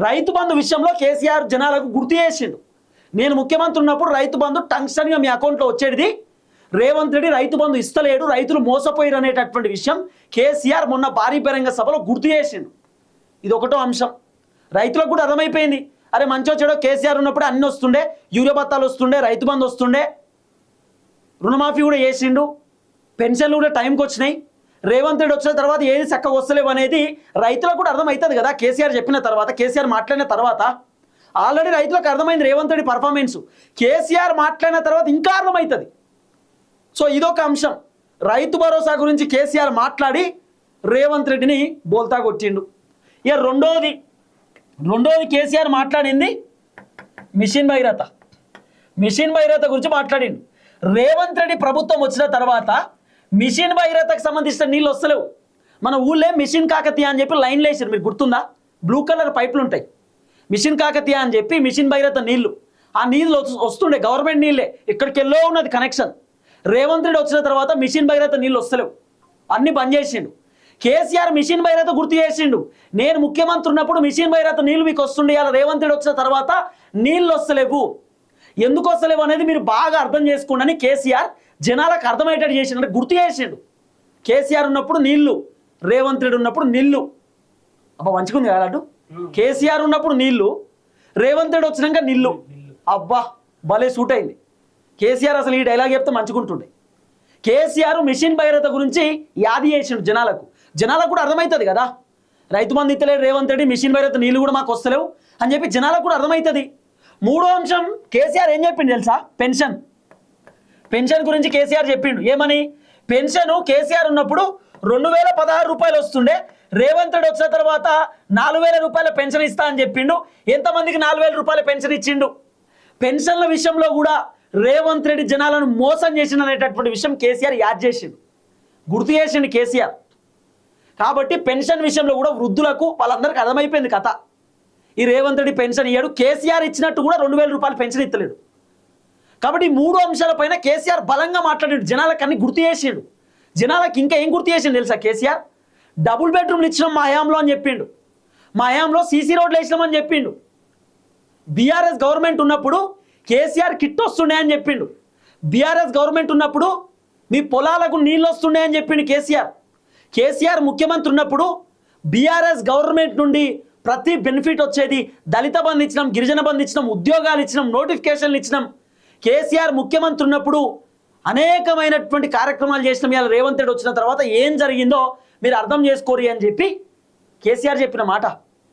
రైతు బంధు విషయంలో కేసీఆర్ జనాలకు గుర్తు చేసిండు. నేను ముఖ్యమంత్రి ఉన్నప్పుడు రైతు బంధు టంక్షన్గా మీ అకౌంట్లో వచ్చేది, రేవంత్ రెడ్డి రైతు బంధు ఇస్తలేడు, రైతులు మోసపోయారు అనేటటువంటి విషయం కేసీఆర్ మొన్న భారీ బహిరంగ సభలో గుర్తు చేసిండు. ఇది ఒకటో అంశం. రైతులకు కూడా అర్థమైపోయింది, అరే మంచో చెడో కేసీఆర్ ఉన్నప్పుడు అన్నీ వస్తుండే, యూరియా బత్తాలు వస్తుండే, రైతు బంధు వస్తుండే, రుణమాఫీ కూడా చేసిండు, పెన్షన్లు కూడా టైంకి వచ్చినాయి. రేవంత్ రెడ్డి వచ్చిన తర్వాత ఏది చక్కగా వస్తలేవు అనేది రైతులకు కూడా అర్థమవుతుంది కదా. కేసీఆర్ చెప్పిన తర్వాత, కేసీఆర్ మాట్లాడిన తర్వాత ఆల్రెడీ రైతులకు అర్థమైంది రేవంత్ రెడ్డి పర్ఫార్మెన్స్. కేసీఆర్ మాట్లాడిన తర్వాత ఇంకా అర్థమవుతుంది. సో ఇదొక అంశం. రైతు భరోసా గురించి కేసీఆర్ మాట్లాడి రేవంత్ రెడ్డిని బోల్తా కొట్టిండు. ఇక రెండోది కేసీఆర్ మాట్లాడింది మిషన్ భగీరథ. మిషన్ భగీరథ గురించి మాట్లాడిండు. రేవంత్ రెడ్డి ప్రభుత్వం వచ్చిన తర్వాత మిషన్ భగీరథకు సంబంధించిన నీళ్ళు వస్తలేవు. మన ఊళ్ళే మిషన్ కాకతీయ అని చెప్పి లైన్లు వేసారు, మీకు గుర్తుందా? బ్లూ కలర్ పైపులు ఉంటాయి, మిషన్ కాకతీయ అని చెప్పి మిషన్ భగీరథ నీళ్లు. ఆ నీళ్ళు వస్తుండే గవర్నమెంట్ నీళ్ళే, ఇక్కడికి వెళ్ళో ఉన్నది కనెక్షన్. రేవంత్ రెడ్డి వచ్చిన తర్వాత మిషన్ భగీరథ నీళ్ళు వస్తలేవు, అన్ని బంద్ చేసిండు. కేసీఆర్ మిషన్ భగీరథ గుర్తు చేసిండు. నేను ముఖ్యమంత్రి ఉన్నప్పుడు మిషన్ భగీరథ నీళ్ళు మీకు వస్తుండే, అలా రేవంత్ రెడ్డి వచ్చిన తర్వాత నీళ్ళు వస్తలేవు. ఎందుకు వస్తలేవు అనేది మీరు బాగా అర్థం చేసుకోండి అని కేసీఆర్ జనాలకు అర్థమయ్యేటట్టు చేసిండు, గుర్తు చేసిండు. కేసీఆర్ ఉన్నప్పుడు నీళ్లు, రేవంత్ రెడ్డి ఉన్నప్పుడు నీళ్లు. అబ్బా మంచిగుంది కదా. కేసీఆర్ ఉన్నప్పుడు నీళ్లు, రేవంత్ రెడ్డి వచ్చినాక నీళ్లు. అబ్బా భలే సూట్ అయింది. కేసీఆర్ అసలు ఈ డైలాగ్ చెప్తే మంచిగుంటుండే. కేసీఆర్ మిషన్ భగీరథ గురించి యాది చేసిండు జనాలకు కూడా అర్థమవుతుంది కదా. రైతు బంధు ఇస్తలేడు రేవంత్ రెడ్డి, మిషన్ భగీరథ నీళ్ళు కూడా మాకు వస్తలేవు అని చెప్పి జనాలకు కూడా అర్థమవుతుంది. మూడో అంశం కేసీఆర్ ఏం చెప్పిండు తెలుసా? పెన్షన్ గురించి కేసీఆర్ చెప్పిండు. ఏమని? పెన్షన్ కేసీఆర్ ఉన్నప్పుడు 2016 రూపాయలు వస్తుండే, రేవంత్ రెడ్డి వచ్చిన తర్వాత 4000 రూపాయల పెన్షన్ ఇస్తా అని చెప్పిండు. ఎంతమందికి 4000 రూపాయల పెన్షన్ ఇచ్చిండు? పెన్షన్ల విషయంలో కూడా రేవంత్ రెడ్డి జనాలను మోసం చేసిండు అనేటటువంటి విషయం కేసీఆర్ యాద్ చేసిండు, గుర్తు చేసిండు కేసీఆర్. కాబట్టి పెన్షన్ విషయంలో కూడా వృద్ధులకు వాళ్ళందరికీ అర్థమైపోయింది కథ. ఈ రేవంత్ రెడ్డి పెన్షన్ ఇయ్యాడు, కేసీఆర్ ఇచ్చినట్టు కూడా 2000 రూపాయల పెన్షన్ ఇస్తలేడు. కాబట్టి ఈ మూడు అంశాలపైన కేసీఆర్ బలంగా మాట్లాడాడు, జనాలకు అన్ని గుర్తు చేసిండు. జనాలకు ఇంకా ఏం గుర్తు చేసిండు తెలుసా కేసీఆర్? డబుల్ బెడ్రూమ్లు ఇచ్చినాం మా హయాంలో అని చెప్పిండు, మా హయాంలో సీసీ రోడ్లు వేసినామని చెప్పిండు. బీఆర్ఎస్ గవర్నమెంట్ ఉన్నప్పుడు కేసీఆర్ కిట్ వస్తుండే అని చెప్పిండు. బీఆర్ఎస్ గవర్నమెంట్ ఉన్నప్పుడు మీ పొలాలకు నీళ్ళు వస్తుండే అని చెప్పిండు కేసీఆర్ ముఖ్యమంత్రి ఉన్నప్పుడు బీఆర్ఎస్ గవర్నమెంట్ నుండి ప్రతి బెనిఫిట్ వచ్చేది. దళిత బంధు ఇచ్చినాం, గిరిజన బంధు ఇచ్చినాం, ఉద్యోగాలు ఇచ్చినాం, నోటిఫికేషన్లు ఇచ్చినాం. కేసీఆర్ ముఖ్యమంత్రి ఉన్నప్పుడు అనేకమైనటువంటి కార్యక్రమాలు చేసినాం. ఇవాళ రేవంత్ రెడ్డి వచ్చిన తర్వాత ఏం జరిగిందో మీరు అర్థం చేసుకోరు అని చెప్పి కేసీఆర్ చెప్పిన మాట.